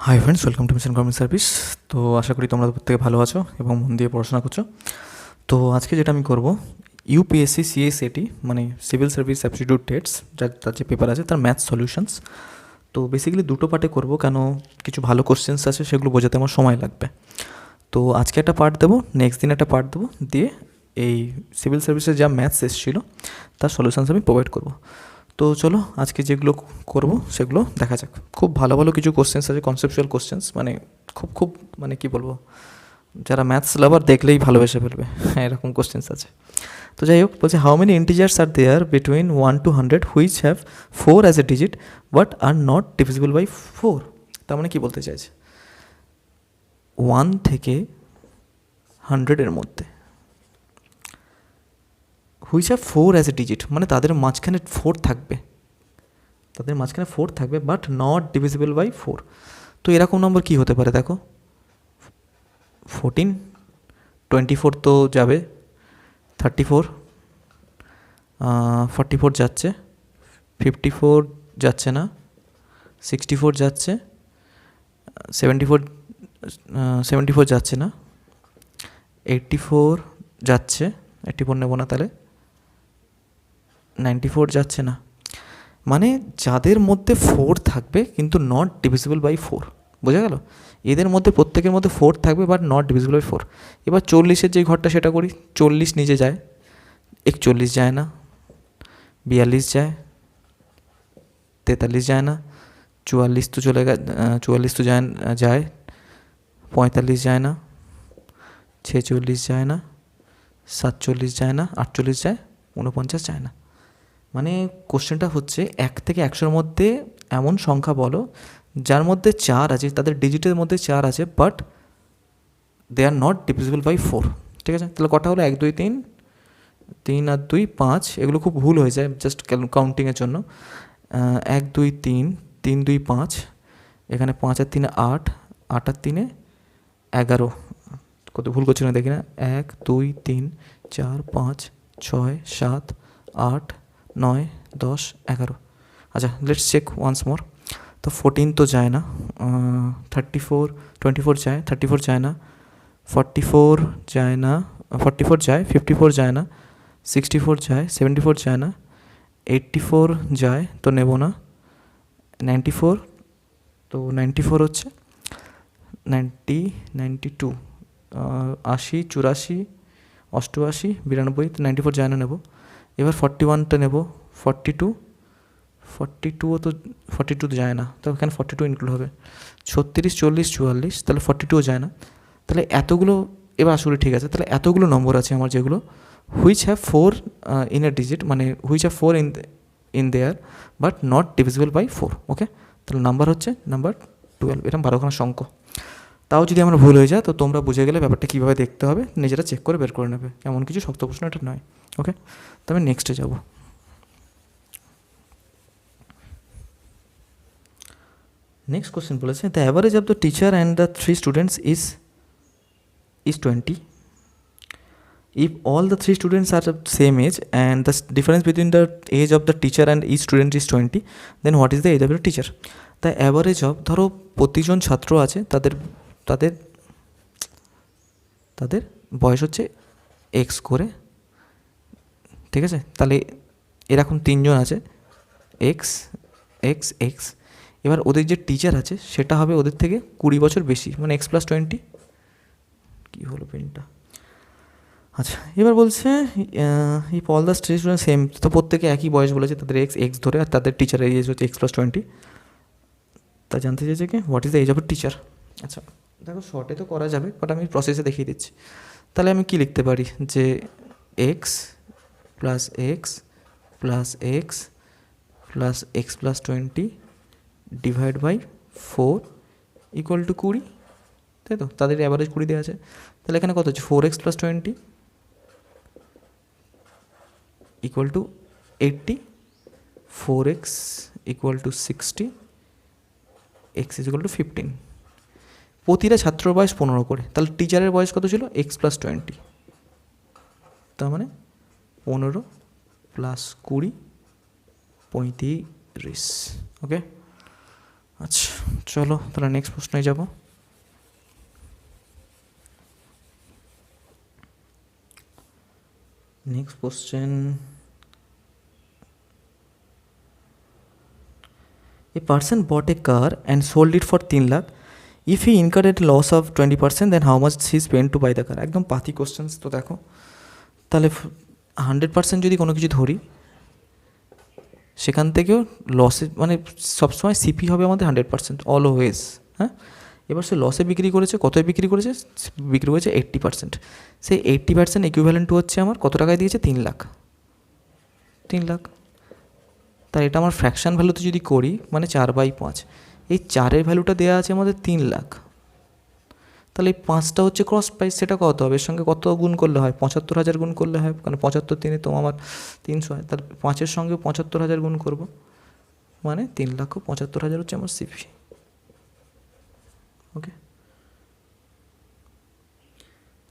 Hi friends, welcome to mission government service. তো আশা করি তোমরা প্রত্যেকে ভালো আছো এবং মন দিয়ে পড়াশোনা করছো। তো আজকে যেটা আমি করব, ইউপিএসসি সিএসএটি মানে সিভিল সার্ভিস অ্যাপটিটিউড টেস্ট, তার যে পেপার আছে তার ম্যাথ সলিউশনস। তো বেসিক্যালি দুটো পার্টে করব, কেন কিছু ভালো কোশ্চেন্স আছে সেগুলো বোঝাতে আমার সময় লাগবে। তো আজকে একটা পার্ট দেবো, নেক্সট দিন একটা পার্ট দেবো, দিয়ে এই সিভিল সার্ভিসের যা ম্যাথস এসেছিলো তার সলিউশনস আমি প্রোভাইড করব। তো চলো আজকে যেগুলো করব সেগুলো দেখা যাক। খুব ভালো ভালো কিছু কোশ্চেন্স আছে, কনসেপচুয়াল কোশ্চেন্স, মানে খুব মানে কি বলবো, যারা ম্যাথস লাভার দেখলেই ভালোবেসে ফেলবে এরকম কোশ্চেন্স আছে। তো যাই হোক, বলছে how many integers are there between 1 to 100 which have 4 as a digit but are not divisible by 4। তার মানে কি বলতে চাইছে, 1 থেকে 100-এর মধ্যে which have 4 as a digit, মানে তাদের মাঝখানে 4 থাকবে, বাট নট ডিভিজিবল বাই 4। তো এরকম নম্বর কী হতে পারে দেখো, 14, 24 তো যাবে, 34, 44 যাচ্ছে, 54 যাচ্ছে না, 64 যাচ্ছে, 74 যাচ্ছে না, 84 যাচ্ছে, 84 নেবো না তাহলে, 94 যাচ্ছে না। মানে যাদের মধ্যে 4 থাকবে কিন্তু নট ডিভিজিবল বাই 4, বোঝা গেল? এদের মধ্যে প্রত্যেকের মধ্যে 4 থাকবে বাট নট ডিভিজিবল বাই 4। এবার 40-এর যে ঘরটা সেটা করি, 40 নিজে যায়, 41 যায় না, 42 যায়, 43 যায় না, 44 তো চলে গেছে, 44 তো যায়, 45 যায় না, 46 যায় না, 47 যায় না, 48 যায়, 49 যায় না। মানে কোশ্চেনটা হচ্ছে 1 থেকে 100-এর মধ্যে এমন সংখ্যা বলো যার মধ্যে 4 আছে, তাদের ডিজিটের মধ্যে 4 আছে, but they are not divisible by 4। ঠিক আছে, তাহলে কটা হলো, 1 2 3, 3 আর 2 5, এগুলো খুব ভুল হয়ে যায় জাস্ট কাউন্টিংয়ের জন্য। 1 2 3, 3 2 5, এখানে 5 আর 3 8, 8 আর 3 11, কত ভুল করছি না দেখি না, 1 2 3 4 5 6 7 8 9 10 11। আচ্ছা, লেটস চেক ওয়ান্স মোর। তো 14 তো যায় না, 34 24 যায়, 34 যায় না, 44 যায় না, 44 যায়, 54 যায় না, 64 যায়, 74 যায় না, 84 যায় তো নেব না, 94, তো 94 হচ্ছে 90, 92, 80 84 88 92, 94 যায় না, নেব। এবার 41টা নেব, 42, 42ও তো 42 তো যায় না, তো এখানে 42 ইনক্লুড হবে, 36 40 44, তাহলে 42ও যায় না। তাহলে এতগুলো, এবার আসলে ঠিক আছে, তাহলে এতগুলো নম্বর আছে আমার যেগুলো which have 4 in a digit, মানে which have 4 in there but not divisible by 4। Okay, তাহলে নাম্বার হচ্ছে নাম্বার 12, এরকম 12খানা সংখ্যা। তাও যদি আমার ভুল হয়ে যায় তো তোমরা বুঝে গেলে ব্যাপারটা কীভাবে দেখতে হবে, নিজেরা চেক করে বের করে নেবে, এমন কিছু শক্ত প্রশ্ন এটা নয়। ওকে, তবে নেক্সটে যাব। নেক্সট কোশ্চেন বলেছে, the average of the teacher and the 3 students is 20. If all the 3 students are of same age and the difference between the age of the teacher and each student is 20, then what is the age of the teacher? The average of, ধরো প্রতিজন ছাত্র আছে, তাদের তাদের তাদের বয়স হচ্ছে x করে, ঠিক আছে? তাহলে এরকম 3 জন আছে, এক্স এক্স এক্স। এবার ওদের যে টিচার আছে সেটা হবে ওদের থেকে 20 বছর বেশি, মানে এক্স প্লাস 20। কী হলো পেনটা? আচ্ছা, এবার বলছে if all the three student same, তো প্রত্যেকে একই বয়স বলেছে, তাদের এক্স এক্স ধরে, আর তাদের টিচারের এজ হচ্ছে এক্স প্লাস 20। তা জানতে চাইছে কি what is the age of a teacher. আচ্ছা দেখো, শর্টে তো করা যাবে, বাট আমি প্রসেসে দেখিয়ে দিচ্ছি। তাহলে আমি কি লিখতে পারি, যে x plus x plus x plus x plus 20 divide by 4 equal to 20, তাই তো? তাদের অ্যাভারেজ 20 দেওয়া আছে, তাহলে এখানে কত হচ্ছে, 4x plus 20 equal to 80, 4x equal to 60, x is equal to 15। প্রতিটা ছাত্রর বয়স 15 করে, তাহলে টিচারের বয়স কত ছিল, x প্লাস 20, তার মানে 15 প্লাস 20 35। ওকে, আচ্ছা চলো তাহলে নেক্সট প্রশ্নে যাব। Next question, a person bought a car and sold it for 3 lakh. If he incurred a loss of 20%, then how much he spent to buy the car? একদম পাতি questions. তো দেখো তাহলে 100% যদি কোনো কিছু ধরি, সেখান থেকেও লসে মানে সবসময় সিপি হবে আমাদের 100% অলওয়েজ। হ্যাঁ, এবার সে লসে বিক্রি করেছে, কতই বিক্রি করেছে? বিক্রি করেছে 80%। সেই 80% ইকুইভ্যালেন্ট হচ্ছে আমার কত টাকায় দিয়েছে? 3 লাখ। 3 লাখ। তাই এটা আমার ফ্র্যাকশান ভ্যালুতে যদি করি মানে 4/5, এই 4-এর ভ্যালুটা দেওয়া আছে আমাদের 3 লাখ। তাহলে এই 5টা হচ্ছে ক্রস প্রাইস, সেটা কত হবে? এর সঙ্গে কত গুণ করলে হয়? 75,000 গুণ করলে হয়, কারণ 75 3 তো আমার 300 হয়। তাহলে 5-এর সঙ্গে 75,000 গুণ করবো, মানে 3,75,000 হচ্ছে আমার সিপি। ওকে,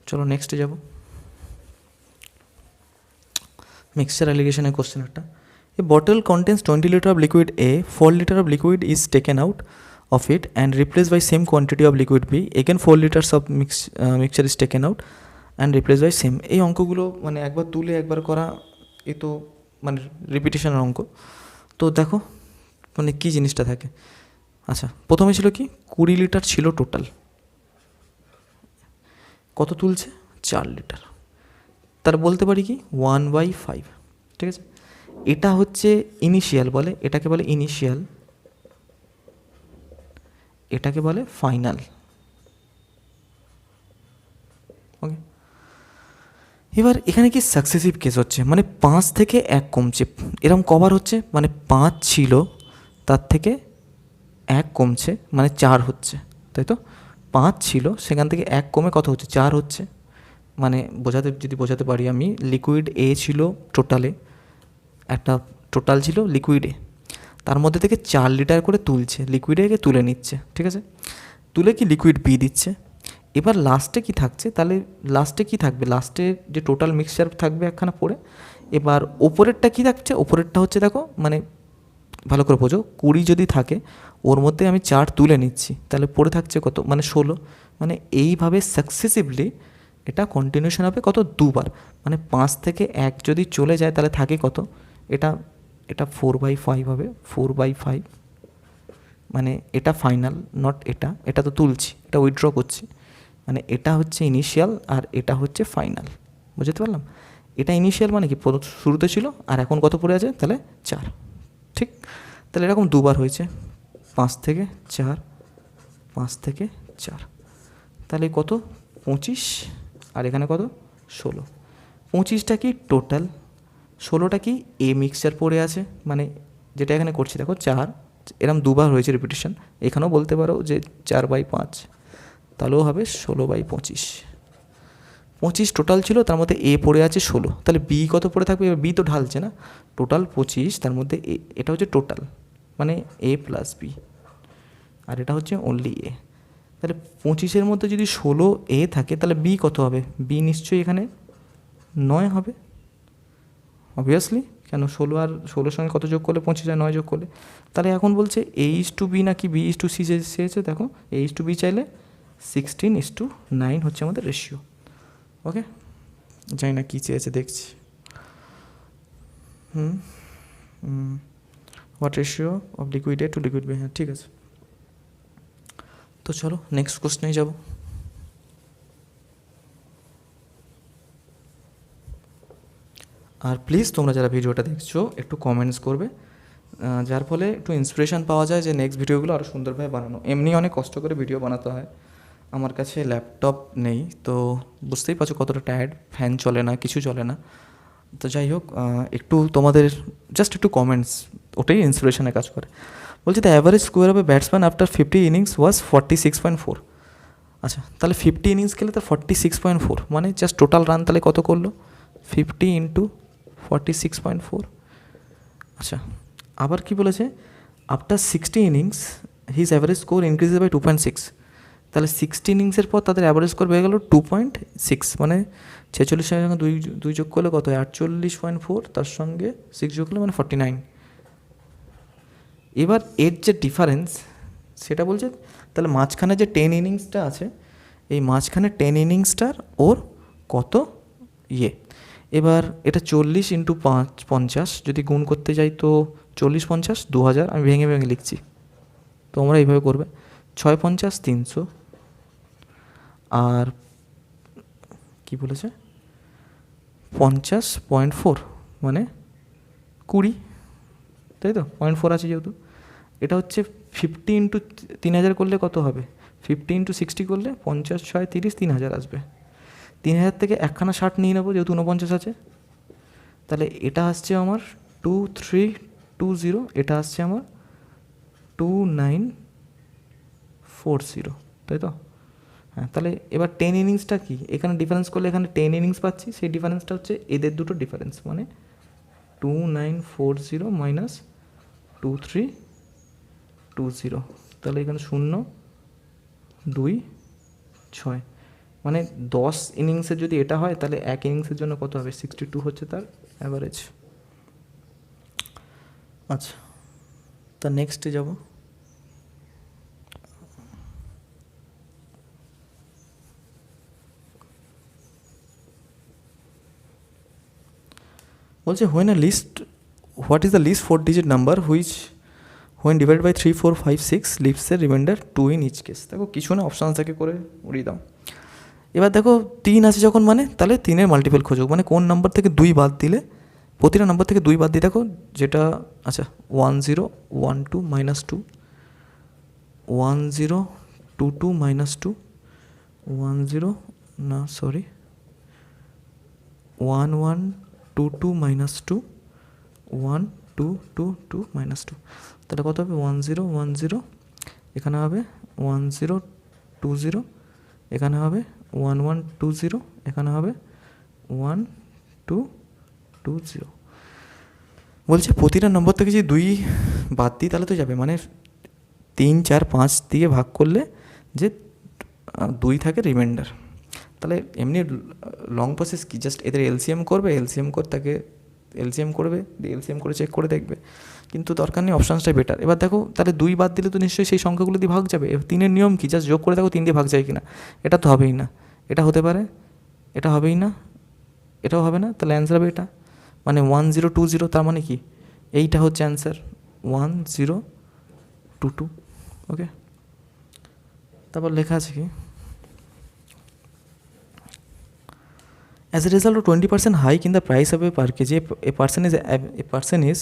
চলো নেক্সটে যাব। মিক্সচার অ্যালিগেশনের কোশ্চেন একটা। A bottle contains 20 liter of liquid A, 4 liter of liquid is taken out of it and replaced by same quantity of liquid B. Again 4 liters of mixture is taken out and replaced by same. এই অঙ্কগুলো মানে একবার তুলে একবার করা, এ তো মানে রিপিটেশনের অঙ্ক। তো দেখো মানে কী জিনিসটা থাকে। আচ্ছা প্রথমে ছিল কি, 20 লিটার ছিল টোটাল, কত তুলছে? 4 লিটার। তার বলতে পারি কি 1/5, ঠিক আছে। এটা হচ্ছে ইনিশিয়াল বলে, এটাকে বলে ইনিশিয়াল, এটাকে বলে ফাইনাল। ওকে, এবার এখানে কি সাকসেসিভ কেস হচ্ছে, মানে 5 থেকে 1 কমছে, এরকম কভার হচ্ছে, মানে 5 ছিল তার থেকে 1 কমছে, মানে 4 হচ্ছে, তাই তো। 5 ছিল সেখান থেকে 1 কমে কত হচ্ছে? 4 হচ্ছে। মানে বোঝাতে পারি আমি, লিকুইড এ ছিল টোটালে, একটা টোটাল ছিল লিকুইডে, তার মধ্যে থেকে 4 লিটার করে তুলছে, লিকুইডে তুলে নিচ্ছে, ঠিক আছে। তুলে কি লিকুইড বি দিচ্ছে। এবার লাস্টে কি থাকছে? তাহলে লাস্টে কি থাকবে? লাস্টে যে টোটাল মিক্সচার থাকবে একখানা পড়ে। এবার ওপরেরটা কি থাকছে? ওপরেরটা হচ্ছে দেখো, মানে ভালো করে বোঝো, 20 যদি থাকে ওর মধ্যে আমি 4 তুলে নিচ্ছি, তাহলে পড়ে থাকছে কত? মানে 16। মানে এইভাবে সাকসেসিভলি এটা কন্টিনিউশন হবে কত? 2 বার। মানে 5 থেকে 1 যদি চলে যায় তাহলে থাকে কত? এটা 4/5 হবে, 4/5। মানে এটা ফাইনাল, নট এটা তো তুলছি, এটা উইথড্র করছি। মানে এটা হচ্ছে ইনিশিয়াল আর এটা হচ্ছে ফাইনাল, বুঝতে পারলাম। এটা ইনিশিয়াল মানে কি শুরুতে ছিল, আর এখন কত পড়ে আছে? তাহলে 4, ঠিক। তাহলে এরকম 2 বার হয়েছে, 5 থেকে 4, 5 থেকে 4, তাহলে কত? 25, আর এখানে কত? 16। 25টা কি টোটাল, 16টা কি এ মিক্সচার পড়ে আছে, মানে যেটা এখানে করছি দেখো 4, এরকম 2 বার হয়েছে রিপিটেশন। এখানেও বলতে পারো যে 4/5, তাহলেও হবে 16/25। 25 টোটাল ছিল, তার মধ্যে এ পড়ে আছে 16, তাহলে বি কত পড়ে থাকবে? এবার বি তো ঢালছে না, টোটাল 25, তার মধ্যে এ, এটা হচ্ছে টোটাল, মানে এ প্লাস বি, আর এটা হচ্ছে অনলি এ। তাহলে 25-এর মধ্যে যদি 16 এ থাকে, তাহলে বি কত হবে? বি নিশ্চয়ই এখানে 9 হবে, অবভিয়াসলি। কেন 16 আর 16-এর সঙ্গে কত যোগ করলে 25 আর 9 যোগ করলে? তাহলে এখন বলছে A/B নাকি B/C চেয়েছে, দেখো A/B চাইলে 16:9 হচ্ছে আমাদের রেশিও। ওকে, জানি না কী চেয়েছে, দেখছি। What ratio of liquid A to liquid B, হ্যাঁ ঠিক আছে। তো চলো নেক্সট কোশ্চেনে যাব। আর প্লিজ তোমরা যারা ভিডিওটা দেখছো একটু কমেন্টস করবে, যার ফলে একটু ইন্সপিরেশান পাওয়া যায় যে নেক্সট ভিডিওগুলো আরও সুন্দরভাবে বানানো। এমনি অনেক কষ্ট করে ভিডিও বানাতে হয়, আমার কাছে ল্যাপটপ নেই, তো বুঝতেই পারছো কতটা টায়ার্ড, ফ্যান চলে না, কিছু চলে না। তো যাই হোক, একটু তোমাদের জাস্ট একটু কমেন্টস, ওটাই ইন্সপিরেশনে কাজ করে। বলছি the average square of a batsman after 50 innings was 46.4। আচ্ছা, তাহলে 50 ইনিংস খেলে তার 46.4, মানে জাস্ট টোটাল রান তাহলে কত করলো? 50 × 46.4। আচ্ছা, আবার কি বলেছে? After 60 innings his average score increases by 2.6। তাহলে 60 ইনিংসের পর তাদের অ্যাভারেজ স্কোর হয়ে গেল 2.6, মানে 46 সঙ্গে 2 যোগ করলে কত হয়? 48.4, তার সঙ্গে 6 যোগ করলে মানে 49। এবার এর যে ডিফারেন্স, সেটা বলছে তাহলে মাঝখানে যে 10 ইনিংসটা আছে, এই মাঝখানে 10 ইনিংসটার ওর কত ইয়ে। এবার এটা 40 ইন্টু 50 যদি গুণ করতে যাই তো 40 50 2000, আমি ভেঙে ভেঙে লিখছি, তোমরা এইভাবে করবে। 6 50 300, আর কি বলেছে 50.4 মানে 20, তাই তো 0.4 আছে যেহেতু। এটা হচ্ছে 50 ইন্টু 3000 করলে কত হবে, 50 ইন্টু 60 করলে 50 6 30 3000 আসবে। 3000 থেকে একখানা 60 নিয়ে নেবো যেহেতু 49 আছে, তাহলে এটা আসছে আমার 2320, এটা আসছে আমার 2940, তাই তো? হ্যাঁ, তাহলে এবার 10 ইনিংসটা কি, এখানে ডিফারেন্স করলে এখানে 10 ইনিংস পাচ্ছি, সেই ডিফারেন্সটা হচ্ছে এদের দুটো ডিফারেন্স, মানে 2940 মাইনাস 2320, তাহলে এখানে 0 2 6, মানে 10 ইনিংসের যদি এটা হয় তাহলে এক ইনিংসের জন্য কত হবে, 62 হচ্ছে তার অ্যাভারেজ। আচ্ছা, তা নেক্সটে যাব। বলছে when a list, what is the least 4-digit number which when divided by 3 4 5 6 leaves a remainder 2 in each case। দেখো কিছু না, অপশান থেকে করে উড়িয়ে দাও। এবার দেখো 3 আছে যখন, মানে তাহলে 3-এর মাল্টিপল খোঁজো, মানে কোন নাম্বার থেকে 2 বাদ দিলে, প্রতিটা নাম্বার থেকে 2 বাদ দিয়ে দেখো যেটা, আচ্ছা 1 0 1 2 মাইনাস 2, 1 0 2 2 মাইনাস 2, 1 0 না সরি 1 1 2 2 মাইনাস 2, 1 2 2 2 মাইনাস 2, তাহলে কত হবে 1 0 1 0, এখানে হবে 1 0 2 0, এখানে হবে 1 1 2 0, এখানে হবে 1 2 2 0। বলছে প্রতিটা নম্বর থেকে যদি 2 বাদ দিই তাহলে তো যাবে, মানে 3 4 5 দিয়ে ভাগ করলে যে 2 থাকে রিমাইন্ডার। তাহলে এমনি লং প্রসেস কি, জাস্ট এদের এলসিএম করবে, এলসিএম করে তাকে এলসিএম করবে, দিয়ে এলসিএম করে চেক করে দেখবে, কিন্তু দরকার নেই, অপশানসটাই বেটার। এবার দেখো তাহলে 2 বাদ দিলে তো নিশ্চয়ই সেই সংখ্যাগুলো দিয়ে ভাগ যাবে। 3-এর নিয়ম কি, জাস্ট যোগ করে দেখো 3 দিয়ে ভাগ যায় কিনা, এটা তো হবেই না, এটা হতে পারে, এটা হবেই না, এটাও হবে না, তাহলে অ্যান্সার হবে এটা, মানে 1 0 2 0, তার মানে কি এইটা হচ্ছে অ্যান্সার 1 0 2 2। ওকে, তারপর লেখা আছে কি, as a result of 20% hike in the price of a per kg, a person is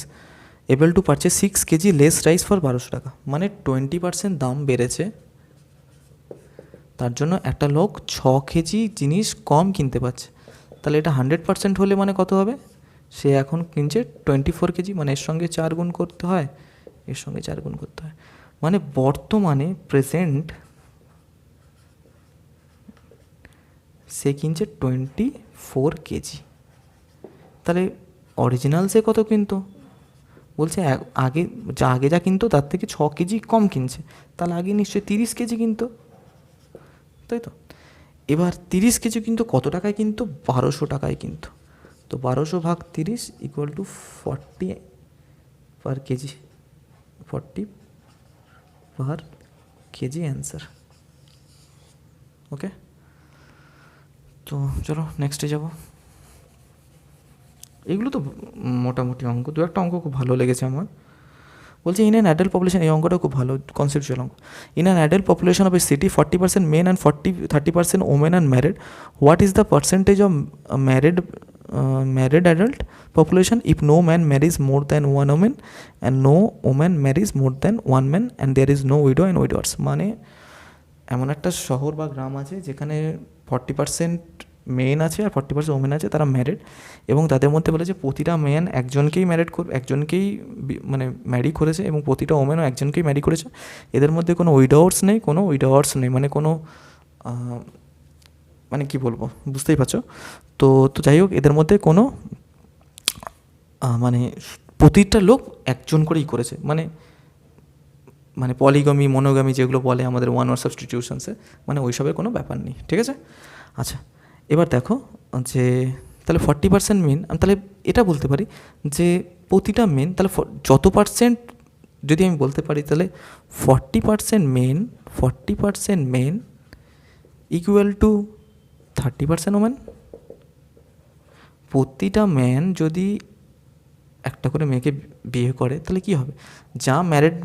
able to purchase 6 kg less rice for 1200 টাকা। মানে 20% দাম বেড়েছে, তার জন্য একটা লোক 6 কেজি জিনিস কম কিনতে পারছে। তাহলে এটা 100% হলে মানে কত হবে, সে এখন কিনছে 24 কেজি, মানে এর সঙ্গে 4 গুণ করতে হয়, এর সঙ্গে 4 গুণ করতে হয়, মানে বর্তমানে প্রেজেন্ট সে কিনছে 24 কেজি। তাহলে অরিজিনাল সে কত কিনতো, বলছে আগে যা কিনতো তার থেকে 6 কেজি কম কিনছে, তাহলে আগে নিশ্চয়ই 30 কেজি কিনতো, তাই তো? এবার 30 কেজি কিন্তু কত টাকায় কিনতো, 1200 টাকায় কিনতো, তো 1200 ভাগ 30 equal to 40 per kg, 40 per kg answer. Okay, তো চলো নেক্সটে যাব। এগুলো তো মোটামুটি অঙ্ক, দু একটা অঙ্ক খুব ভালো লেগেছে আমার। বলছে ইন অ্যান অ্যাডাল্ট পপুলেশন, এই অঙ্কটা খুব ভালো কনসেপচুয়াল অঙ্ক। In an adult population of a city 40% men and 30% women and married, what is the percentage of married adult population if no man marries more than one woman and no woman marries more than one man and there is no widow and widowers। মানে এমন একটা শহর বা গ্রাম আছে যেখানে 40% main আছে আর 40% women আছে, তারা ম্যারিড, এবং তাদের মধ্যে বলে যে প্রতিটা ম্যান একজনকেই একজনকেই মানে ম্যারি করেছে, এবং প্রতিটা ওমেনও একজনকেই ম্যারি করেছে, এদের মধ্যে কোনো উইডোয়ার্স নেই, মানে কোনো মানে কি বলবো বুঝতেই পারছো তো। যাই হোক, এদের মধ্যে কোনো মানে প্রতিটা লোক একজন করেই করেছে, মানে পলিগামি মনোগামি যেগুলো বলে আমাদের ওয়ান ওয়ার্ড সাবস্টিটিউশনসে, মানে ওইসবের কোনো ব্যাপার নেই, ঠিক আছে? আচ্ছা, এবার দেখো যে তাহলে 40% মেন, আমি তাহলে এটা বলতে পারি যে প্রতিটা মেন, তাহলে যত পার্সেন্ট যদি আমি বলতে পারি তাহলে 40% মেন ইকুয়াল টু 30% ওমেন। প্রতিটা ম্যান যদি একটা করে মেয়েকে বিয়ে করে তাহলে কি হবে, যা ম্যারিড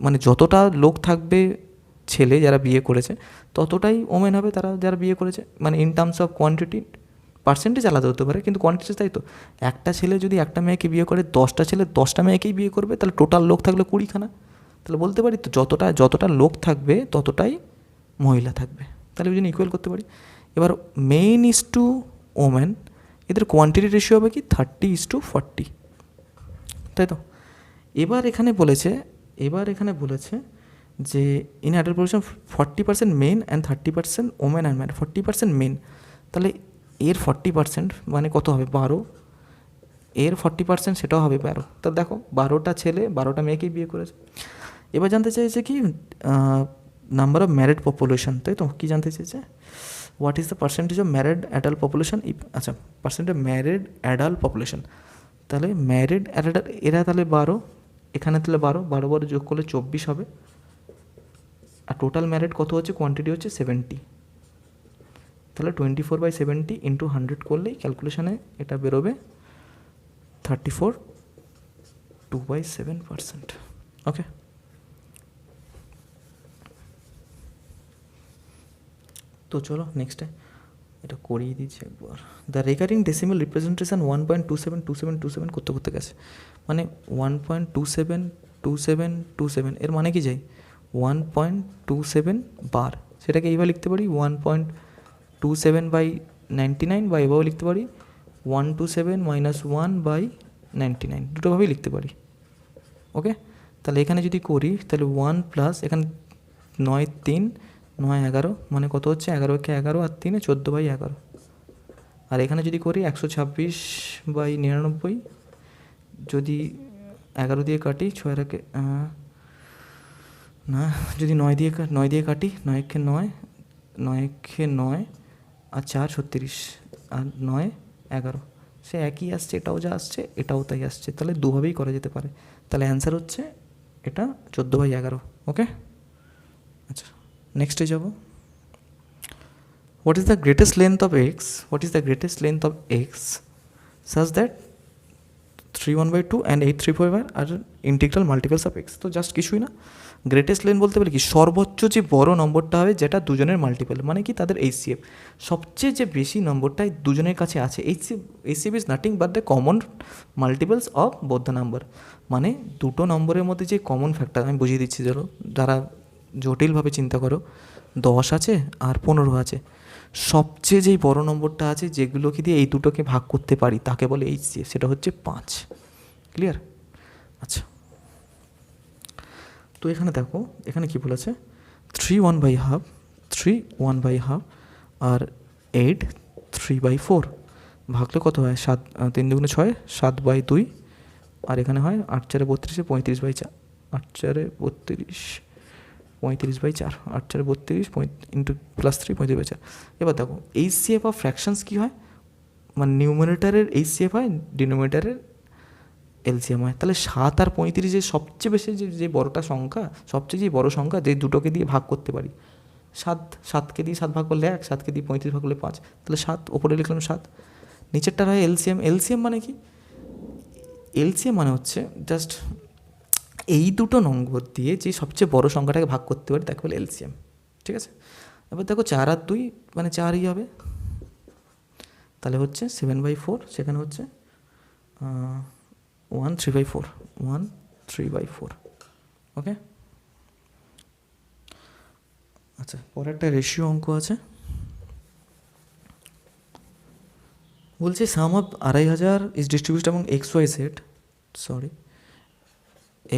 মানে যতটা লোক থাকবে ছেলে যারা বিয়ে করেছে ততটাই ওমেন হবে তারা যারা বিয়ে করেছে, মানে in terms of quantity. Percentage আলাদা হতে পারে কিন্তু কোয়ান্টিটি তাই তো। একটা ছেলে যদি একটা মেয়েকে বিয়ে করে 10টা ছেলে 10টা মেয়েকেই বিয়ে করবে, তাহলে টোটাল লোক থাকলে 20খানা। তাহলে বলতে পারি তো যতটা লোক থাকবে ততটাই মহিলা থাকবে, তাহলে ওই জন্য ইকুয়াল করতে পারি। এবার মেন ইজ টু ওমেন, এদের কোয়ান্টিটি রেশিও হবে কি 30:40, তাই তো। এবার এখানে বলেছে যে in adult population 40% men and 30% women and man. 40% men, তাহলে এর 40% মানে কত হবে 12, এর 40% সেটাও হবে 12। তা দেখো 12টা ছেলে 12টা মেয়েকেই বিয়ে করেছে। এবার জানতে চাইছে কি নাম্বার অফ ম্যারিড পপুলেশন, তাই তো। কী জানতে চেয়েছে, what is the percentage of married adult population, আচ্ছা পার্সেন্টেজ ম্যারিড অ্যাডাল্ট পপুলেশন। তাহলে ম্যারিড অ্যাডাল্ট এরা তাহলে 12, এখানে তাহলে 12 যোগ করলে 24 হবে। আর টোটাল ম্যারিড কত হচ্ছে, কোয়ান্টিটি হচ্ছে 70। তাহলে 24/70 ইন্টু 100 করলেই ক্যালকুলেশানে এটা বেরোবে 34, 2/7%। ওকে, তো চলো নেক্সটে এটা করিয়ে দিচ্ছি একবার। দ্য রেকারিং ডেসিমাল রিপ্রেজেন্টেশন 1.272727 করতে গেছে, মানে 1.272727 এর মানে কি যাই 1.27 বার, সেটাকে এইভাবে লিখতে পারি 1.27/99, বা এভাবেও লিখতে পারি 127 - 1/99, দুটোভাবেই লিখতে পারি। ওকে, তাহলে এখানে যদি করি তাহলে 1 প্লাস এখানে 9 3 9 11, মানে কত হচ্ছে 11 আর 3 14/11। আর এখানে যদি করি 126/99, যদি 11 দিয়ে কাটি 6 রাখে না, যদি 9 দিয়ে কাটি 9 × 9 আর 4 36 আর 9 11, সে একই আসছে, এটাও যা আসছে এটাও তাই আসছে, তাহলে দুভাবেই করা যেতে পারে। তাহলে অ্যান্সার হচ্ছে এটা 14/11। ওকে, আচ্ছা নেক্সটে যাব। What is the greatest length of x such that 3 1/2 and 8 3/4 আর ইন্টিগ্রাল মাল্টিপলস অফ এক্স। তো জাস্ট কিছুই না, গ্রেটেস্ট লেন্থ বলতে পারি কি সর্বোচ্চ যে বড় নম্বরটা হবে যেটা দুজনের মাল্টিপল, মানে কি তাদের HCF সবচেয়ে যে বেশি নম্বরটাই দুজনের কাছে আছে। HCF is nothing but the common multiples of both the number, মানে দুটো নম্বরের মধ্যে যে কমন ফ্যাক্টর, আমি বুঝিয়ে দিচ্ছি চলো, যারা জটিলভাবে চিন্তা করো, 10 আছে আর 15 আছে, সবচেয়ে যেই বড় নম্বরটা আছে যেগুলোকে দিয়ে এই দুটোকে ভাগ করতে পারি তাকে বলে HCF, সেটা হচ্ছে 5। ক্লিয়ার? আচ্ছা, তো এখানে দেখো এখানে কি বলেছে 3 1/2 আর 8 3/4 ভাগলে কত হয় 7, 3 2 6, 7/2, আর এখানে হয় 8 4 32, 35/4, 8 4 32 35/4, 8 4 32 ইন্টু +3 35/4। এবার দেখো HCF অফ ফ্র্যাকশনস কী হয়, মানে নিউমারেটারের HCF হয়, ডিনোমিনেটারের LCM হয়। তাহলে 7 আর 35 সবচেয়ে বেশি যে বড়টা সংখ্যা, সবচেয়ে যে বড় সংখ্যা যে দুটোকে দিয়ে ভাগ করতে পারি, 7কে দিয়ে 7 ভাগ করলে 1, 7কে দিয়ে 35 ভাগ করলে 5, তাহলে 7 ওপরে লিখলাম 7। নিচেরটা হয় LCM মানে কি, LCM মানে হচ্ছে জাস্ট এই দুটো নম্বর দিয়ে যে সবচেয়ে বড় সংখ্যাটাকে ভাগ করতে পারি তাকে বলে LCM। ঠিক আছে, এবার দেখো 4 আর 2 মানে 4ই হবে, তাহলে হচ্ছে 7/4, সেখানে হচ্ছে 1 3/4। ওকে, আচ্ছা পরে একটা রেশিও অঙ্ক আছে, বলছে সাম অফ 2500 ইজ ডিস্ট্রিবিউটেড এবং XYZ,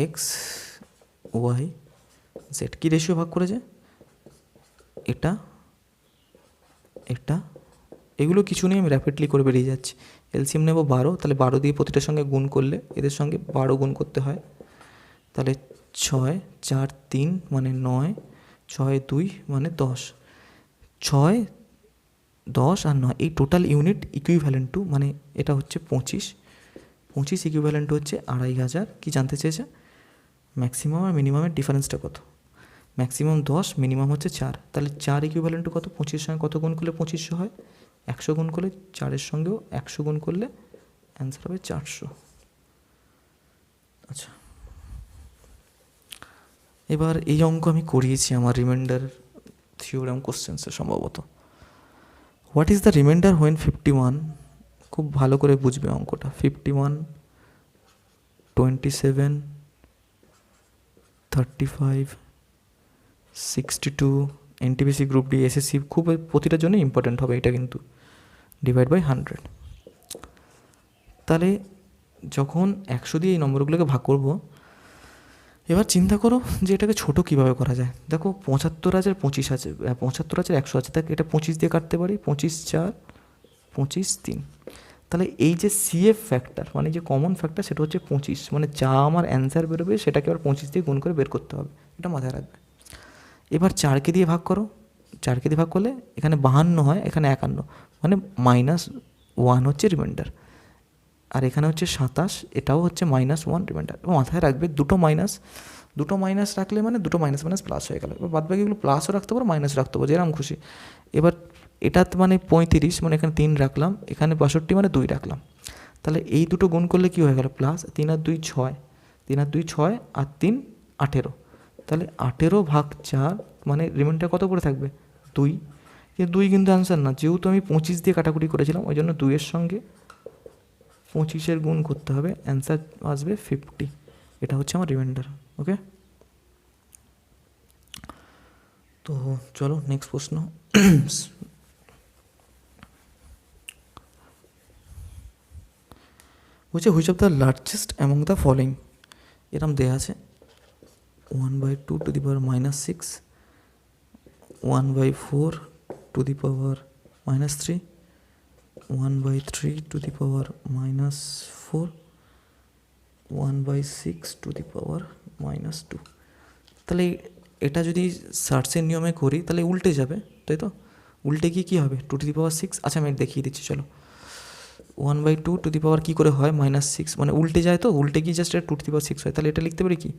XYZ কি রেশিও ভাগ করেছে, এটা এগুলো কিছু নেই, আমি র্যাপিডলি করে বেরিয়ে যাচ্ছি। LCM নেব 12, তাহলে 12 দিয়ে প্রতিটার সঙ্গে গুণ করলে এদের সঙ্গে 12 গুণ করতে হয়, তাহলে 6 4 3 মানে 9, 6 2 মানে 10, 6 10 আর 9 এই টোটাল ইউনিট ইকুইভ্যালেন্ট টু, মানে এটা হচ্ছে 25 ইকুইভ্যালেন্ট হচ্ছে 2500। কি জানতে চেয়েছে, ম্যাক্সিমাম আর মিনিমামের ডিফারেন্সটা কত? ম্যাক্সিমাম 10, মিনিমাম হচ্ছে 4, তাহলে 4 ইকুইভ্যালেন্ট টু কত? 25 সঙ্গে কত গুণ করলে 2500 হয়? 100 গুণ করলে, 4-এর সঙ্গেও 100 গুণ করলে অ্যান্সার হবে 400। আচ্ছা, এবার এই অঙ্ক আমি করিয়েছি আমার রিমাইন্ডার থিওরাম কোশ্চেন্সে সম্ভবত। What is the reminder when 51, খুব ভালো করে বুঝবে অঙ্কটা, 51, 27, 35, 62, এনটিপিসি গ্রুপ ডি, এসএসসি, খুব প্রতিটার জন্য ইম্পর্টেন্ট হবে এটা কিন্তু, ডিভাইড বাই 100। তাহলে যখন 100 দিয়ে এই নম্বরগুলোকে ভাগ করব, এবার চিন্তা করো যে এটাকে ছোটো কীভাবে করা যায়। দেখো 75,000 25 আছে, 75,000 100 আছে, তাকে এটা 25 দিয়ে কাটতে পারি, 25 4, 25 3। তাহলে এই যে সিএফ ফ্যাক্টর মানে যে কমন ফ্যাক্টর সেটা হচ্ছে 25, মানে যা আমার অ্যান্সার বেরোবে সেটাকে আবার 25 দিয়ে গুণ করে বের করতে হবে, এটা মাথায় রাখবে। এবার 4কে দিয়ে ভাগ করো, 4কে দিয়ে ভাগ করলে এখানে 52 হয়, এখানে 51, মানে -1 হচ্ছে রিমাইন্ডার, আর এখানে হচ্ছে 27, এটাও হচ্ছে -1 রিমাইন্ডার। এবং মাথায় রাখবে দুটো মাইনাস রাখলে মানে দুটো মাইনাস মাইনাস প্লাস হয়ে গেল। এবার বাদ বাকিগুলো প্লাসও রাখতে পারো, মাইনাস রাখতে পারো, যেরকম খুশি। এবার এটাতে মানে 35, মানে এখানে 3 রাখলাম, এখানে 62 মানে 2 রাখলাম, তাহলে এই দুটো গুণ করলে কী হয়ে গেল? প্লাস 3 আর 2 6, 3 আর 2 6, আর 3 18, তাহলে 18/4 মানে রিমাইন্ডার কত করে থাকবে? 2। কিন্তু 2 কিন্তু অ্যান্সার না, যেহেতু আমি 25 দিয়ে কাটাকুটি করেছিলাম, ওই জন্য 2-এর সঙ্গে 25-এর গুণ করতে হবে, অ্যান্সার আসবে 50। এটা হচ্ছে আমার রিমাইন্ডার। ওকে, তো চলো নেক্সট প্রশ্ন। বলছে which of the largest among the following, এরম দেয়া আছে 1/2 to the power -6, 1/4 to the power -3, 1/3 to the power -4, 1/6 to the power -2। তাহলে এটা যদি সার্চের নিয়মে করি তাহলে উল্টে যাবে, তাই তো? উল্টে গিয়ে কী হবে? 2 টু দি পাওয়ার 6। আচ্ছা আমি দেখিয়ে দিচ্ছি, চলো। 1/2 টু দি পাওয়ার কী করে হয়? -6, মানে উল্টে যায়, তো উল্টে গিয়ে জাস্ট এটা 2 টু দি পাওয়ার 6 হয়। তাহলে এটা লিখতে পারি কি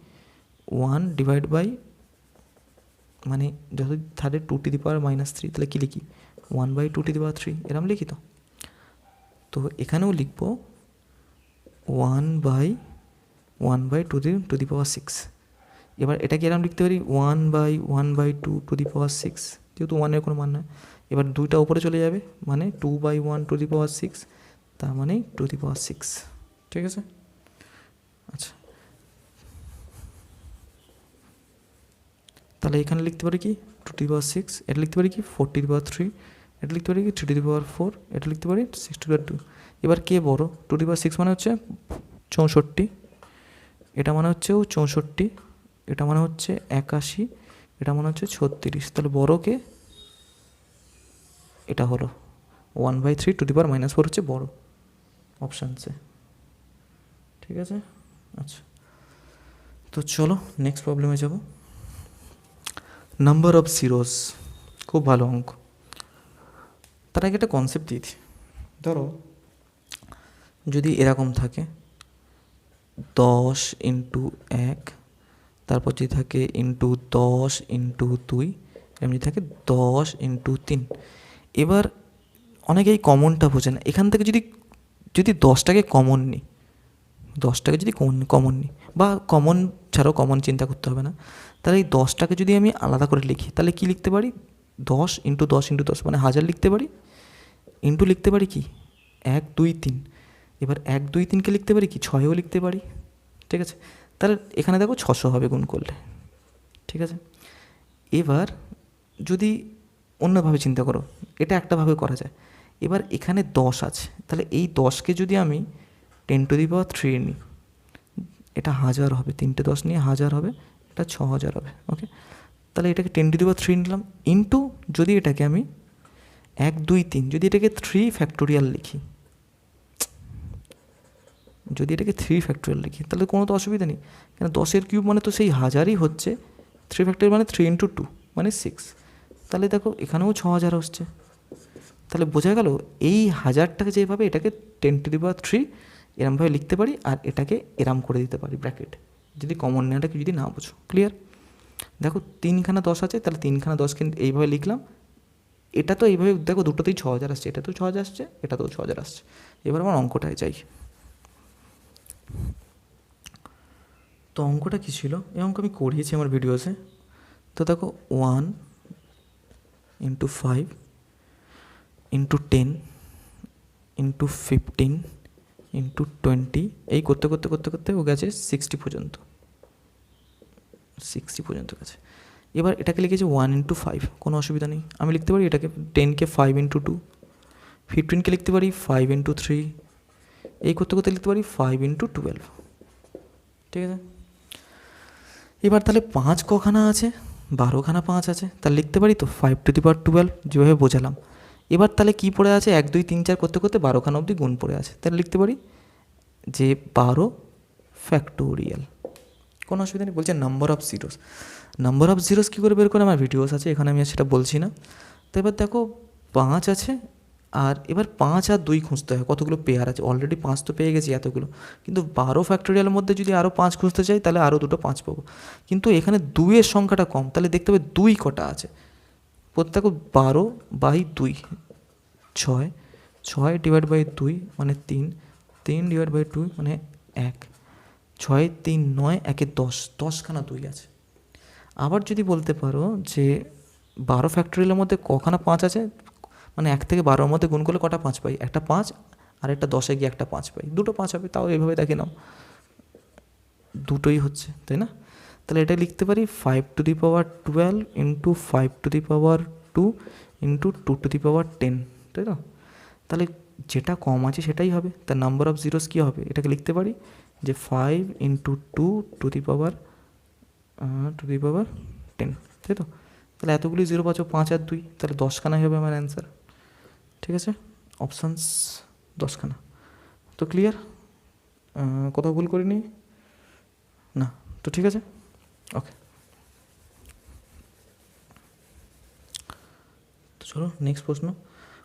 1 ডিভাইড বাই, মানে যত থার্ডে 2 টু দি পাওয়ার -3, তাহলে কী লিখি 1/2 টু দি পাওয়ার 3, এরম লিখি তো। তো এখানেও লিখব 1/2 টু দি পাওয়ার 6। এবার এটাকে এরকম লিখতে পারি 1/2 টু দি পাওয়ার 6, যেহেতু 1-এর কোনো মান নয়। এবার 2টা উপরে চলে যাবে, মানে 2/1 টু দি পাওয়ার 6, তার মানে টু দি পাওয়ার 6। ঠিক আছে, আচ্ছা তাহলে এখানে লিখতে পারি কি 2 টু দি পাওয়ার 6, এটা লিখতে পারি কি 4 টু দি পাওয়ার 3, এটা লিখতে পারি কি 3 টু দি পাওয়ার 4, এটা লিখতে পারি 6 টু দি পাওয়ার 2। এবার কে বড়? 2 টু দি পাওয়ার 6 মানে হচ্ছে 64, এটা মানে হচ্ছেও 64, এটা মানে হচ্ছে 81, এটা মানে হচ্ছে 36। তাহলে বড় কে? এটা হলো 1/3 টু দি পাওয়ার -4 হচ্ছে বড়, অপশান সে। ঠিক আছে, আচ্ছা তো চলো নেক্সট প্রবলেমে যাব। নাম্বার অফ জিরোস, খুব ভালো অঙ্ক। তার আগে একটা কনসেপ্ট দিই, ধরো যদি এরকম থাকে 10 ইন্টু 1, তারপর যদি থাকে ইন্টু 10 ইন্টু 2, এমনি থাকে 10 ইন্টু 3। এবার অনেকেই কমনটা বোঝে না, এখান থেকে যদি 10টাকে কমন নিই, 10টাকে যদি কমন নিই, বা কমন ছাড়াও কমন চিন্তা করতে হবে না, তাহলে এই 10টাকে যদি আমি আলাদা করে লিখি তাহলে কি লিখতে পারি? 10 ইন্টু 10 ইন্টু 10 মানে 1000 লিখতে পারি, ইন্টু লিখতে পারি কি 1 2 3। এবার 1 2 3কে লিখতে পারি কি 6ও লিখতে পারি। ঠিক আছে, তাহলে এখানে দেখো 600 হবে গুণ করলে। ঠিক আছে, এবার যদি অন্যভাবে চিন্তা করো, এটা একটাভাবে করা যায়। এবার এখানে 10 আছে, তাহলে এই 10কে যদি আমি 10 টু দি পাওয়ার 3 নিই, এটা 1000 হবে, 3টে 10 নিয়ে 1000 হবে, এটা 6000 হবে। ওকে, তাহলে এটাকে 10 টু দি পাওয়ার 3 নিলাম, ইন্টু যদি এটাকে আমি 1 2 3, যদি এটাকে 3 ফ্যাক্টোরিয়াল লিখি, যদি এটাকে 3 ফ্যাক্টোরিয়াল লিখি তাহলে কোনো তো অসুবিধা নেই, কেন 10-এর কিউব মানে তো সেই 1000ই হচ্ছে, 3 ফ্যাক্টোরিয়াল মানে 3 ইন্টু 2 মানে 6। তাহলে দেখো এখানেও 6000 হচ্ছে। তাহলে বোঝা গেল এই 1000টাকে যেভাবে এটাকে 10 টু দি পাওয়ার 3 এরমভাবে লিখতে পারি, আর এটাকে এরম করে দিতে পারি ব্র্যাকেট, যদি কমন নেওয়াটা কি যদি না বুঝো। ক্লিয়ার? দেখো 3খানা 10 আছে, তাহলে 3খানা 10 কিন্তু এইভাবে লিখলাম। এটা তো এইভাবে দেখো দুটোতেই 6000 আসছে, এটা তো 6000 আসছে, এটা তো 6000 আসছে। এবার আমার অঙ্কটায় যাই। তো অঙ্কটা কী ছিল? এই অঙ্ক আমি করিয়েছি আমার ভিডিওসে। তো দেখো 1 × 5 × 10 × 15 × 20 এই করতে করতে করতে করতে ও গেছে 60 পর্যন্ত, 60 পর্যন্ত গেছে। এবার এটাকে লিখেছি 1 × 5, কোনো অসুবিধা নেই। আমি লিখতে পারি এটাকে 10কে 5 × 2, 15কে লিখতে পারি 5 × 3, এই করতে করতে লিখতে পারি 5 × 12। ঠিক আছে? এবার তাহলে 5 কখানা আছে? 12খানা 5 আছে, তাহলে লিখতে পারি তো 5^12, যেভাবে বোঝালাম। এবার তাহলে কী পড়ে আছে? 1 2 3 4 করতে করতে 12খানা অবধি গুণ পড়ে আছে, তাহলে লিখতে পারি যে 12 ফ্যাক্টোরিয়াল। কোনো অসুবিধা নেই। বলছে number of zeros. Number of zeros কী করে বের করে আমার ভিডিওস আছে, এখানে আমি আর সেটা বলছি না। তো এবার দেখো 5 আছে, আর এবার 5 আর 2 খুঁজতে হয় কতগুলো পেয়ার আছে। অলরেডি 5 তো পেয়ে গেছি এতগুলো, কিন্তু 12 ফ্যাক্টোরিয়ালের মধ্যে যদি আরও 5 খুঁজতে চাই তাহলে আরও দুটো 5 পাবো। কিন্তু এখানে 2-এর সংখ্যাটা কম, তাহলে দেখতে হবে 2 কটা আছে। প্রত্যেক 12/2, 6, 6/2 মানে 3, 3/2 মানে 1, 6 3 9, 1 10, 10খানা 2 আছে। আবার যদি বলতে পারো যে 12 ফ্যাক্টোরিয়ালের মধ্যে কখানা 5 আছে, মানে 1 থেকে 12-এর মধ্যে গুণ করলে কটা 5 পাই? একটা 5, আর একটা 10-এ গিয়ে একটা 5 পাই, দুটো 5 হবে। তাও এইভাবে দেখে নাও, দুটোই হচ্ছে, তাই না? তাহলে এটা লিখতে পারি 5^12 × 5^2 × 2^10, তাই তো? তাহলে যেটা কম আছে সেটাই হবে। তার নাম্বার অফ জিরোস কী হবে? এটাকে লিখতে পারি যে 5 × 2^10, তাই তো? তাহলে এতগুলি 0 পাচ্ছ, 5 আর 2, তাহলে 10খানাই হবে আমার অ্যান্সার। ঠিক আছে? অপশানস 10খানা। তো ক্লিয়ার? কোথাও ভুল করিনি না? তো ঠিক আছে, ওকে। তো চলো নেক্সট প্রশ্ন।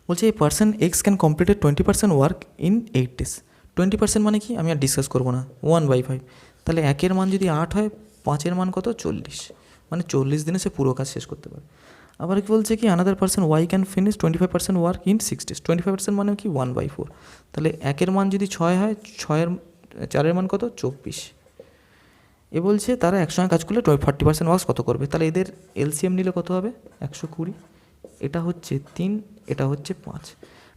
বলছে এই person x can completed 20% work in 8 days। 20% মানে কি আমি আর ডিসকাস করবো না, 1/5। তাহলে 1-এর মান যদি 8 হয়, 5-এর মান কত? 40, মানে 40 দিনে সে পুরো কাজ শেষ করতে পারে। আবার কি বলছে কি another person y can finish 25% work in 6 days। 25% মানে কি 1/4। তাহলে 1-এর মান যদি 6 হয়, 4-এর মান কত? 24। এ বলছে তারা একসঙ্গে কাজ করলে 40% ওয়ার্ক কত করবে? তাহলে এদের এলসিএম নিলে কত হবে? 120। এটা হচ্ছে 3, এটা হচ্ছে 5,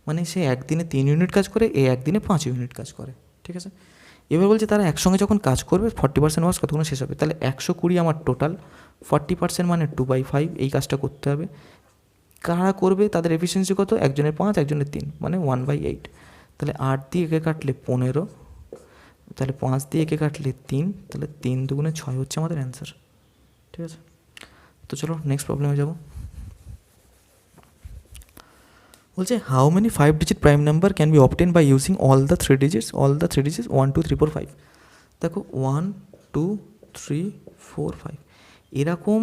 মানে সে একদিনে 3 ইউনিট কাজ করে, এ একদিনে 5 ইউনিট কাজ করে। ঠিক আছে? এবার বলছে তারা একসঙ্গে যখন কাজ করবে 40% ওয়ার্ক কতক্ষণ শেষ হবে? তাহলে 120 আমার টোটাল, 40% মানে 2/5, এই কাজটা করতে হবে। কারা করবে? তাদের এফিসিয়েন্সি কত? একজনের 5, একজনের 3, মানে 1/8। তাহলে 8 দিয়ে একে কাটলে 15, তাহলে 5 দিয়ে একে কাটলে 3, তাহলে 3 2 6 হচ্ছে আমাদের অ্যান্সার। ঠিক আছে? তো চলো নেক্সট প্রবলেমে যাবো। বলছে how many 5-digit prime number can be obtained by using all the 3 digits 1 2 3 4 5। দেখো 1 2 3 4 5 এরকম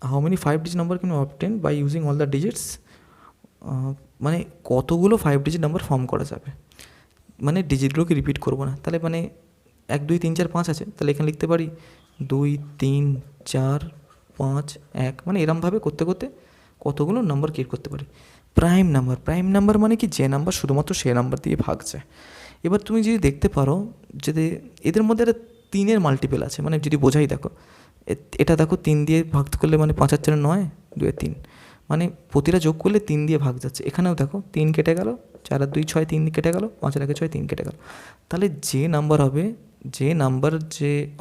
how many 5-digit number can be obtained by using all the digits, মানে কতগুলো 5-digit নাম্বার ফর্ম করা যাবে, মানে ডিজিটগুলোকে রিপিট করবো না। তাহলে মানে 1 2 3 4 5 আছে, তাহলে এখানে লিখতে পারি 2 3 4 5 1, মানে এরমভাবে করতে করতে কতগুলো নাম্বার ক্রিয়েট করতে পারি। প্রাইম নাম্বার মানে কি? যে নাম্বার শুধুমাত্র সে নাম্বার দিয়ে ভাগছে। এবার তুমি যদি দেখতে পারো যদি এদের মধ্যে একটা 3-এর মাল্টিপেল আছে, মানে যদি বোঝাই দেখো, এটা দেখো 3 দিয়ে ভাগ করলে মানে 5 আর 4 9, 2 আর 3, মানে প্রতিটা যোগ করলে 3 দিয়ে ভাগ যাচ্ছে। এখানেও দেখো 3 কেটে গেল, 4 আর 2 6, 3 কেটে গেল, 5 আর 1 6, 3 কেটে গেল। তাহলে যে নাম্বার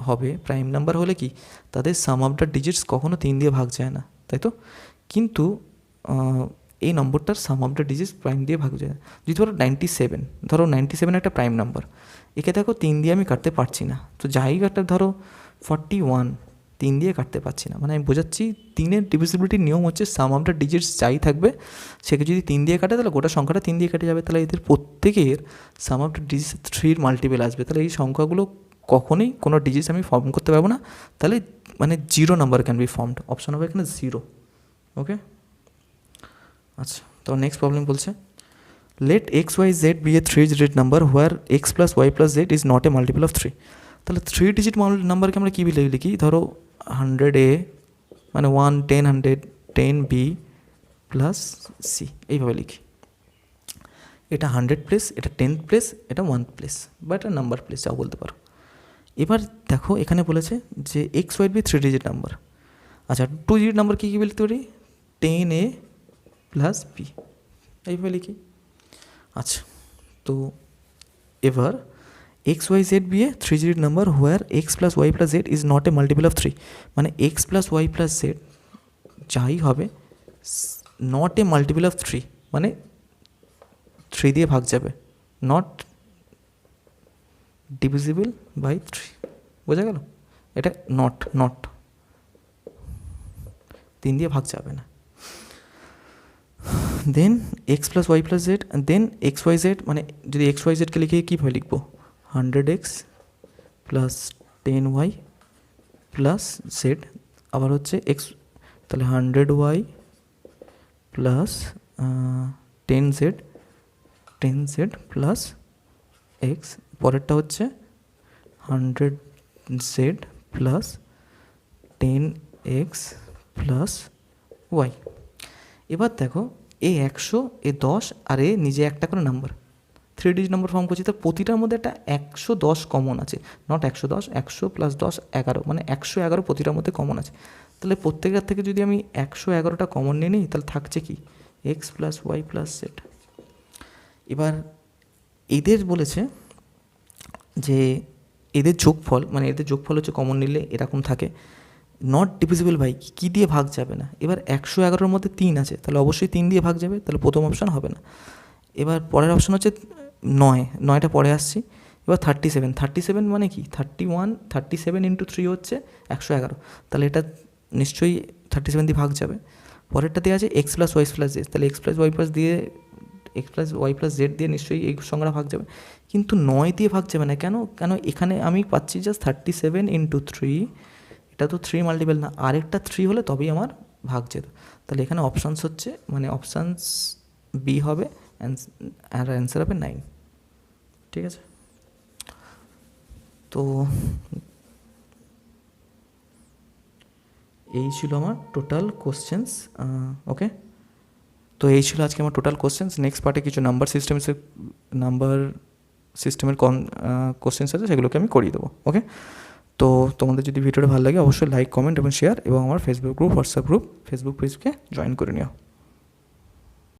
হবে প্রাইম নাম্বার হলে কি তাদের সাম অফ দ্য ডিজিটস কখনো 3 দিয়ে ভাগ যায় না, তাই তো? কিন্তু এই নম্বরটার সাম অফ দ্য ডিজিটস প্রাইম দিয়ে ভাগ যায়। যদি ধরো 97 একটা প্রাইম নাম্বার, একে দেখো 3 দিয়ে আমি কাটতে পারছি না, তো যাই কাটতে ধরো 41, 3 দিয়ে কাটতে পারছি না, মানে আমি বোঝাচ্ছি 3-এর ডিভিজিবিলিটির নিয়ম হচ্ছে সাম অফ দ্য ডিজিটস যাই থাকবে সেকে যদি 3 দিয়ে কাটে তাহলে গোটা সংখ্যাটা 3 দিয়ে কেটে যাবে। তাহলে এদের প্রত্যেকের সাম অফ দ্য ডিজিটস 3-এর মাল্টিপেল আসবে। তাহলে এই সংখ্যাগুলো কখনোই কোনো ডিজিটস আমি ফর্ম করতে পারবো না। তাহলে মানে 0 number can be formed, option হবে এখানে 0। ওকে, আচ্ছা। তো নেক্সট প্রবলেম বলছে let x y z be a 3-digit number where x + y + z is not a multiple of 3। তাহলে 3 ডিজিট নাম্বারকে আমরা কী লিখি, ধরো 100A মানে 1, 10, 100, 10B প্লাস সি, এইভাবে লিখি। এটা 100 প্লেস, এটা 10 প্লেস, এটা 1 প্লেস, বা এটা নাম্বার প্লেস যাও বলতে পারো। এবার দেখো এখানে বলেছে যে x y be 3 digit number. আচ্ছা 2 ডিজিট নাম্বার কী বলতে পারি, 10A প্লাস বি, এইভাবে লিখি। আচ্ছা তো এবার x y z be a 3 digit number where x plus y plus z is not a multiple of 3, মানে x plus y plus z যাই হবে নট এ মাল্টিপল অফ 3, মানে 3 দিয়ে ভাগ যাবে, নট ডিভিজিবল বাই 3, বোঝা গেল? এটা নট 3 দিয়ে ভাগ যাবে না। Then x plus y plus z, then x y z, মানে যদি এক্স ওয়াই জেডকে লিখে কীভাবে লিখবো, 100x plus 10y plus Z, আবার হচ্ছে এক্স, তাহলে 100y plus 10z plus x, পরেরটা হচ্ছে 100z plus 10x plus Y. এবার দেখো এ 100, এ 10, আর এ নিজে একটা করে নাম্বার 3 ডিজিট নাম্বার ফর্ম করছি, তার প্রতিটার মধ্যে একটা 110 কমন আছে, নট 110, 100 প্লাস 10 11, মানে 111 প্রতিটার মধ্যে কমন আছে। তাহলে প্রত্যেকের থেকে যদি আমি 111টা কমন নিয়ে নিই, তাহলে থাকছে কি, x plus y plus z. এবার এদের বলেছে যে এদের যোগফল, মানে এদের যোগফল হচ্ছে কমন নিলে এরকম থাকে, নট ডিভিজিবল বাই, কী দিয়ে ভাগ যাবে না। এবার 111-র মধ্যে 3 আছে, তাহলে অবশ্যই 3 দিয়ে ভাগ যাবে, তাহলে প্রথম অপশান হবে না। এবার পরের অপশান হচ্ছে 9টা পরে আসছি। এবার 37 মানে কি, 31, 37 ইন্টু 3 হচ্ছে 111, তাহলে এটা নিশ্চয়ই 37 দিয়ে ভাগ যাবে। পরেরটা দেওয়া আছে x plus y plus z, তাহলে x plus y plus z দিয়ে নিশ্চয়ই এই সংখ্যাটা ভাগ যাবে, কিন্তু 9 দিয়ে ভাগ যাবে না। কেন এখানে আমি পাচ্ছি জাস্ট 37 ইন্টু 3, এটা তো 3 মাল্টিপল না, আরেকটা 3 হলে তবেই আমার ভাগ যেত। তাহলে এখানে অপশানস হচ্ছে, মানে অপশানস বি হবে, আর অ্যান্সার হবে 9, ঠিক আছে? তো এই ছিল আমার টোটাল কোশ্চেন্স, ওকে। তো এই ছিল আজকে আমার টোটাল কোশ্চেন্স। নেক্সট পার্টে কিছু নাম্বার সিস্টেমের কোশ্চেন্স আছে, সেগুলোকে আমি করিয়ে দেবো, ওকে। তো তোমাদের যদি ভিডিওটা ভালো লাগে অবশ্যই লাইক, কমেন্ট এবং শেয়ার, এবং আমার Facebook group, WhatsApp group, Facebook পেজকে জয়েন করে নিও।